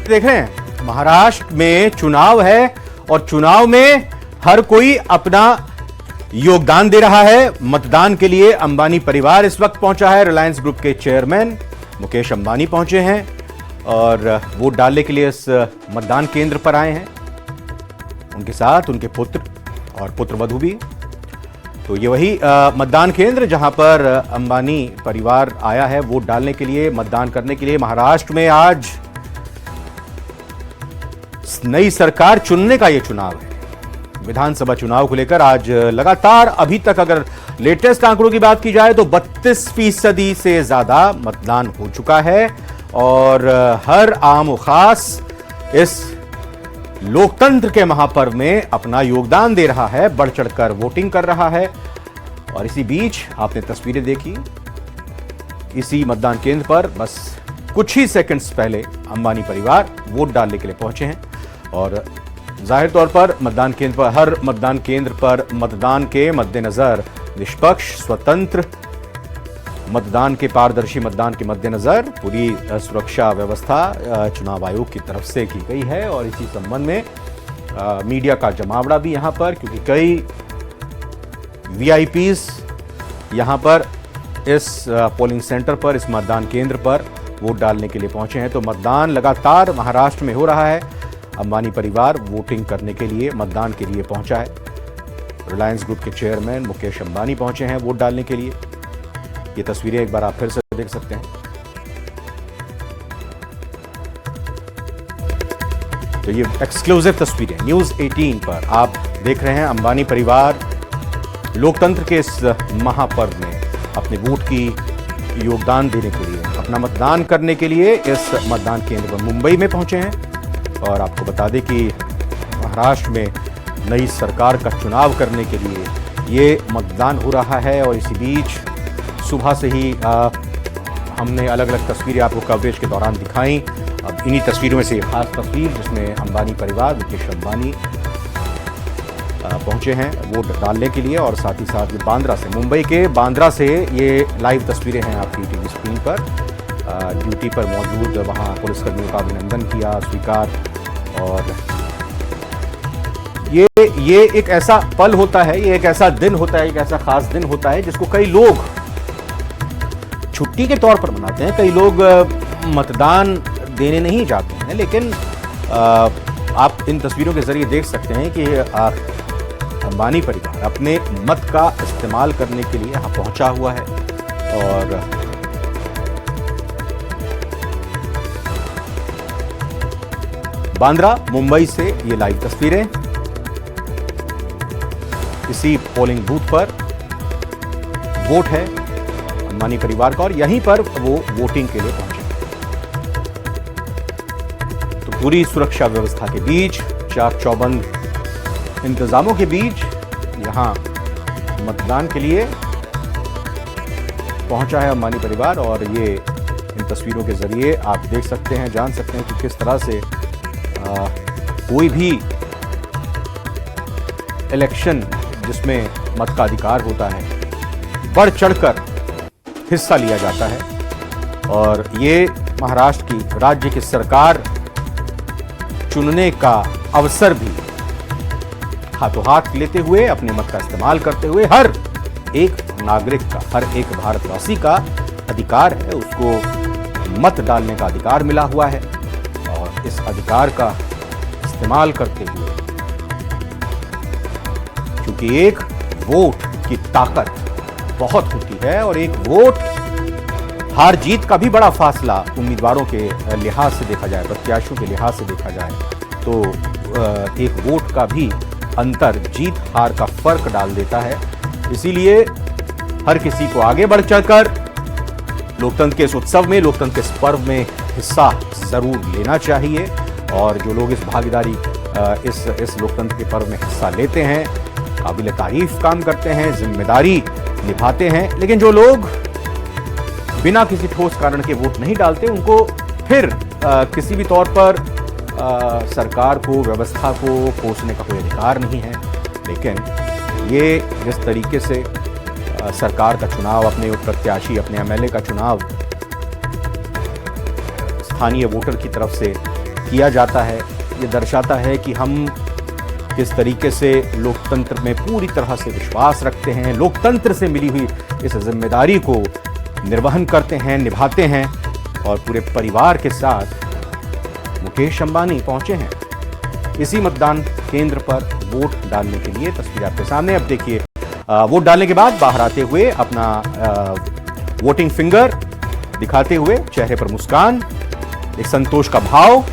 तस्वीर देख रहे हैं, महाराष्ट्र में चुनाव है और चुनाव में हर कोई अपना योगदान दे रहा है। मतदान के लिए अंबानी परिवार इस वक्त पहुंचा है। रिलायंस ग्रुप के चेयरमैन मुकेश अंबानी पहुंचे हैं और वोट डालने के लिए इस मतदान केंद्र पर आए हैं। उनके साथ उनके पुत्र और पुत्रवधू भी। तो ये वही मतदान केंद्र जहां पर अंबानी परिवार आया है वोट डालने के लिए, मतदान करने के लिए। महाराष्ट्र में आज नई सरकार चुनने का ये चुनाव है। विधानसभा चुनाव को लेकर आज लगातार अभी तक अगर लेटेस्ट आंकड़ों की बात की जाए तो 32% से ज्यादा मतदान हो चुका है और हर आम और खास इस लोकतंत्र के महापर्व में अपना योगदान दे रहा है, बढ़ चढ़कर वोटिंग कर रहा है। और इसी बीच आपने तस्वीरें देखी, इसी मतदान केंद्र पर बस कुछ ही सेकंड्स पहले अंबानी परिवार वोट डालने के लिए पहुंचे हैं। और जाहिर तौर पर मतदान केंद्र पर, हर मतदान केंद्र पर मतदान के मद्देनजर निष्पक्ष, स्वतंत्र मतदान के, पारदर्शी मतदान के मद्देनजर पूरी सुरक्षा व्यवस्था चुनाव आयोग की तरफ से की गई है। और इसी संबंध में मीडिया का जमावड़ा भी यहां पर, क्योंकि कई वीआईपीज यहां पर इस पोलिंग सेंटर पर, इस मतदान केंद्र पर वोट डालने के लिए पहुंचे हैं। तो मतदान लगातार महाराष्ट्र में हो रहा है। अंबानी परिवार वोटिंग करने के लिए, मतदान के लिए पहुंचा है। रिलायंस ग्रुप के चेयरमैन मुकेश अंबानी पहुंचे हैं वोट डालने के लिए। ये तस्वीरें एक बार आप फिर से देख सकते हैं। तो ये एक्सक्लूसिव तस्वीरें न्यूज़ 18 पर आप देख रहे हैं। अंबानी परिवार लोकतंत्र के इस महापर्व में अपने वोट की योगदान देने के लिए, अपना मतदान करने के लिए इस मतदान केंद्र पर मुंबई में पहुंचे हैं। और आपको बता दें कि महाराष्ट्र में नई सरकार का चुनाव करने के लिए ये मतदान हो रहा है। और इसी बीच सुबह से ही हमने अलग अलग तस्वीरें आपको कवरेज के दौरान दिखाई। अब इन्हीं तस्वीरों में से खास तस्वीर जिसमें अंबानी परिवार, मुकेश अंबानी पहुंचे हैं वोट डालने के लिए। और साथ ही साथ ये बांद्रा से, मुंबई के बांद्रा से ये लाइव तस्वीरें हैं आपकी टीवी स्क्रीन पर। ड्यूटी पर मौजूद वहां पुलिसकर्मियों का अभिनंदन किया, स्वीकार। और ये एक ऐसा पल होता है, ये एक ऐसा दिन होता है, एक ऐसा खास दिन होता है जिसको कई लोग छुट्टी के तौर पर मनाते हैं। कई लोग मतदान देने नहीं जाते हैं, लेकिन आप इन तस्वीरों के जरिए देख सकते हैं कि अंबानी परिवार अपने मत का इस्तेमाल करने के लिए यहां पहुंचा हुआ है। और बांद्रा, मुंबई से ये लाइव तस्वीरें, इसी पोलिंग बूथ पर वोट है अंबानी परिवार का और यहीं पर वो वोटिंग के लिए पहुंचे। तो पूरी सुरक्षा व्यवस्था के बीच, चाक चौबंद इंतजामों के बीच यहां मतदान के लिए पहुंचा है अंबानी परिवार। और ये इन तस्वीरों के जरिए आप देख सकते हैं, जान सकते हैं कि किस तरह से कोई भी इलेक्शन जिसमें मत का अधिकार होता है, बढ़ चढ़कर हिस्सा लिया जाता है। और ये महाराष्ट्र की राज्य की सरकार चुनने का अवसर भी हाथों हाथ लेते हुए, अपने मत का इस्तेमाल करते हुए हर एक नागरिक का, हर एक भारतवासी का अधिकार है, उसको मत डालने का अधिकार मिला हुआ है। और इस अधिकार का इस्तेमाल करते हुए, क्योंकि एक वोट की ताकत बहुत होती है और एक वोट हार जीत का भी बड़ा फासला उम्मीदवारों के लिहाज से देखा जाए, प्रत्याशियों के लिहाज से देखा जाए तो एक वोट का भी अंतर जीत हार का फर्क डाल देता है। इसीलिए हर किसी को आगे बढ़ चढ़कर लोकतंत्र के इस उत्सव में, लोकतंत्र के इस पर्व में हिस्सा जरूर लेना चाहिए। और जो लोग इस भागीदारी, इस लोकतंत्र के पर्व में हिस्सा लेते हैं, काबिल तारीफ काम करते हैं, जिम्मेदारी निभाते हैं। लेकिन जो लोग बिना किसी ठोस कारण के वोट नहीं डालते, उनको फिर किसी भी तौर पर सरकार को, व्यवस्था को कोसने का कोई अधिकार नहीं है। लेकिन ये जिस तरीके से सरकार का चुनाव, अपने प्रत्याशी, अपने एमएलए का चुनाव स्थानीय वोटर की तरफ से किया जाता है, ये दर्शाता है कि हम किस तरीके से लोकतंत्र में पूरी तरह से विश्वास रखते हैं, लोकतंत्र से मिली हुई इस जिम्मेदारी को निर्वहन करते हैं, निभाते हैं। और पूरे परिवार के साथ मुकेश अंबानी पहुंचे हैं इसी मतदान केंद्र पर वोट डालने के लिए। तस्वीर आपके सामने। अब देखिए, वोट डालने के बाद बाहर आते हुए अपना वोटिंग फिंगर दिखाते हुए, चेहरे पर मुस्कान, एक संतोष का भाव,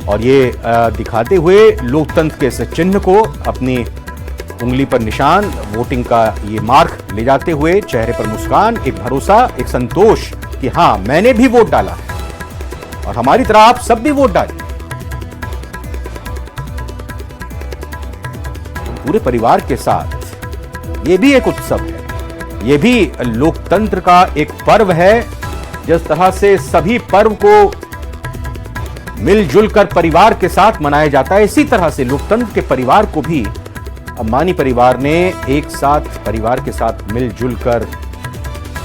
और ये दिखाते हुए लोकतंत्र के इस चिन्ह को अपनी उंगली पर निशान, वोटिंग का ये मार्क ले जाते हुए, चेहरे पर मुस्कान, एक भरोसा, एक संतोष कि हां, मैंने भी वोट डाला है और हमारी तरह आप सब भी वोट डालिए। पूरे परिवार के साथ ये भी एक उत्सव है, ये भी लोकतंत्र का एक पर्व है। जिस तरह से सभी पर्व को मिलजुल कर परिवार के साथ मनाया जाता है, इसी तरह से लोकतंत्र के परिवार को भी अंबानी परिवार ने एक साथ परिवार के साथ मिलजुल कर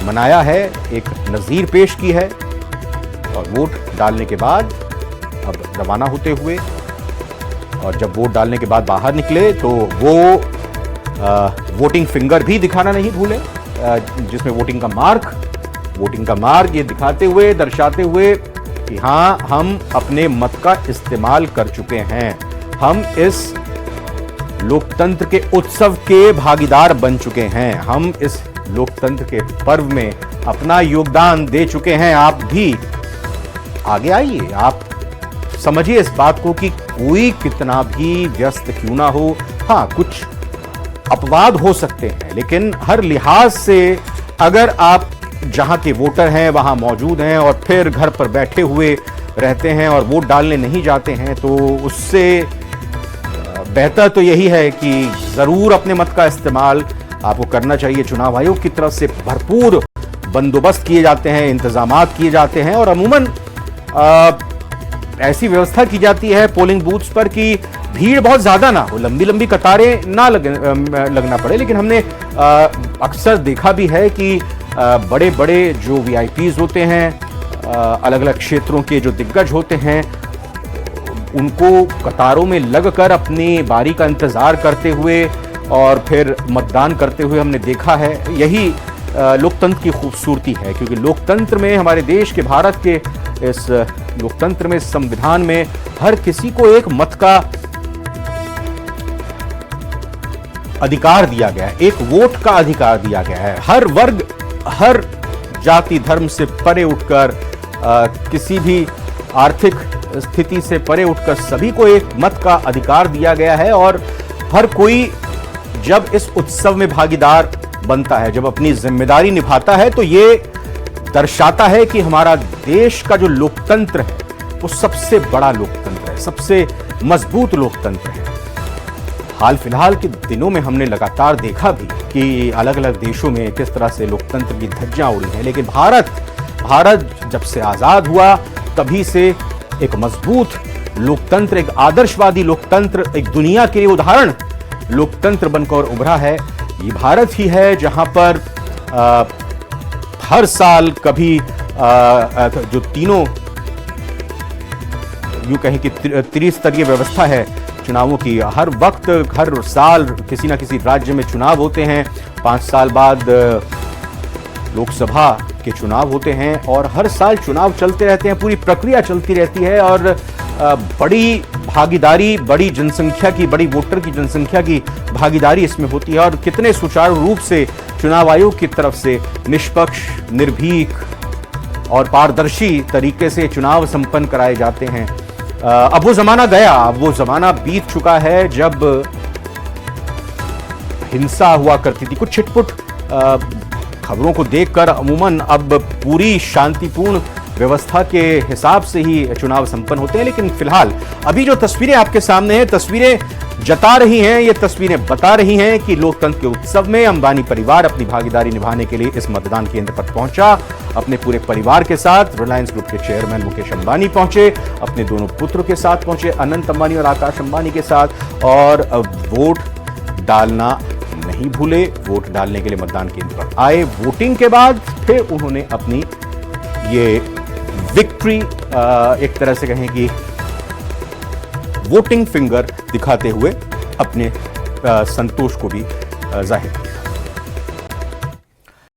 मनाया है, एक नज़ीर पेश की है। और वोट डालने के बाद अब रवाना होते हुए, और जब वोट डालने के बाद बाहर निकले तो वो वोटिंग फिंगर भी दिखाना नहीं भूले, जिसमें वोटिंग का मार्ग ये दिखाते हुए, दर्शाते हुए कि हां, हम अपने मत का इस्तेमाल कर चुके हैं, हम इस लोकतंत्र के उत्सव के भागीदार बन चुके हैं, हम इस लोकतंत्र के पर्व में अपना योगदान दे चुके हैं। आप भी आगे आइए, आप समझिए इस बात को कि कोई कितना भी व्यस्त क्यों ना हो, हाँ, कुछ अपवाद हो सकते हैं, लेकिन हर लिहाज से अगर आप जहां के वोटर हैं वहां मौजूद हैं और फिर घर पर बैठे हुए रहते हैं और वोट डालने नहीं जाते हैं, तो उससे बेहतर तो यही है कि जरूर अपने मत का इस्तेमाल आपको करना चाहिए। चुनाव आयोग की तरफ से भरपूर बंदोबस्त किए जाते हैं, इंतजामात किए जाते हैं और अमूमन ऐसी व्यवस्था की जाती है पोलिंग बूथ्स पर कि भीड़ बहुत ज्यादा ना हो, लंबी लंबी कतारें ना लगना पड़े। लेकिन हमने अक्सर देखा भी है कि बड़े बड़े जो वीआईपीज होते हैं, अलग अलग क्षेत्रों के जो दिग्गज होते हैं, उनको कतारों में लगकर अपनी बारी का इंतजार करते हुए और फिर मतदान करते हुए हमने देखा है। यही लोकतंत्र की खूबसूरती है, क्योंकि लोकतंत्र में, हमारे देश के, भारत के इस लोकतंत्र में, संविधान में हर किसी को एक मत का अधिकार दिया गया है, एक वोट का अधिकार दिया गया है। हर वर्ग, हर जाति धर्म से परे उठकर, किसी भी आर्थिक स्थिति से परे उठकर सभी को एक मत का अधिकार दिया गया है। और हर कोई जब इस उत्सव में भागीदार बनता है, जब अपनी जिम्मेदारी निभाता है, तो ये दर्शाता है कि हमारा देश का जो लोकतंत्र है वो सबसे बड़ा लोकतंत्र है, सबसे मजबूत लोकतंत्र है। हाल फिलहाल के दिनों में हमने लगातार देखा भी कि अलग अलग देशों में किस तरह से लोकतंत्र की धज्जियां उड़ी हैं, लेकिन भारत जब से आजाद हुआ तभी से एक मजबूत लोकतंत्र, एक आदर्शवादी लोकतंत्र, एक दुनिया के लिए उदाहरण लोकतंत्र बनकर उभरा है। ये भारत ही है जहां पर हर साल कभी जो तीनों, यूं कहें कि त्रिस्तरीय व्यवस्था है चुनावों की, हर वक्त, हर साल किसी ना किसी राज्य में चुनाव होते हैं। 5 साल बाद लोकसभा के चुनाव होते हैं और हर साल चुनाव चलते रहते हैं, पूरी प्रक्रिया चलती रहती है और बड़ी भागीदारी, बड़ी जनसंख्या की, बड़ी वोटर की जनसंख्या की भागीदारी इसमें होती है। और कितने सुचारू रूप से चुनाव आयोग की तरफ से निष्पक्ष, निर्भीक और पारदर्शी तरीके से चुनाव संपन्न कराए जाते हैं। अब वो जमाना गया, अब वो जमाना बीत चुका है जब हिंसा हुआ करती थी। कुछ छिटपुट खबरों को देखकर अमूमन अब पूरी शांतिपूर्ण व्यवस्था के हिसाब से ही चुनाव संपन्न होते हैं। लेकिन फिलहाल अभी जो तस्वीरें आपके सामने हैं, तस्वीरें जता रही हैं, ये तस्वीरें बता रही हैं कि लोकतंत्र के उत्सव में अंबानी परिवार अपनी भागीदारी निभाने के लिए इस मतदान केंद्र पर पहुंचा। अपने पूरे परिवार के साथ रिलायंस ग्रुप के चेयरमैन मुकेश अंबानी पहुंचे, अपने दोनों पुत्रों के साथ पहुंचे, अनंत अंबानी और आकाश अंबानी के साथ, और वोट डालना नहीं भूले। वोट डालने के लिए मतदान केंद्र पर आए। वोटिंग के बाद फिर उन्होंने अपनी ये विक्ट्री, एक तरह से कहें कि वोटिंग फिंगर दिखाते हुए अपने संतोष को भी जाहिर किया।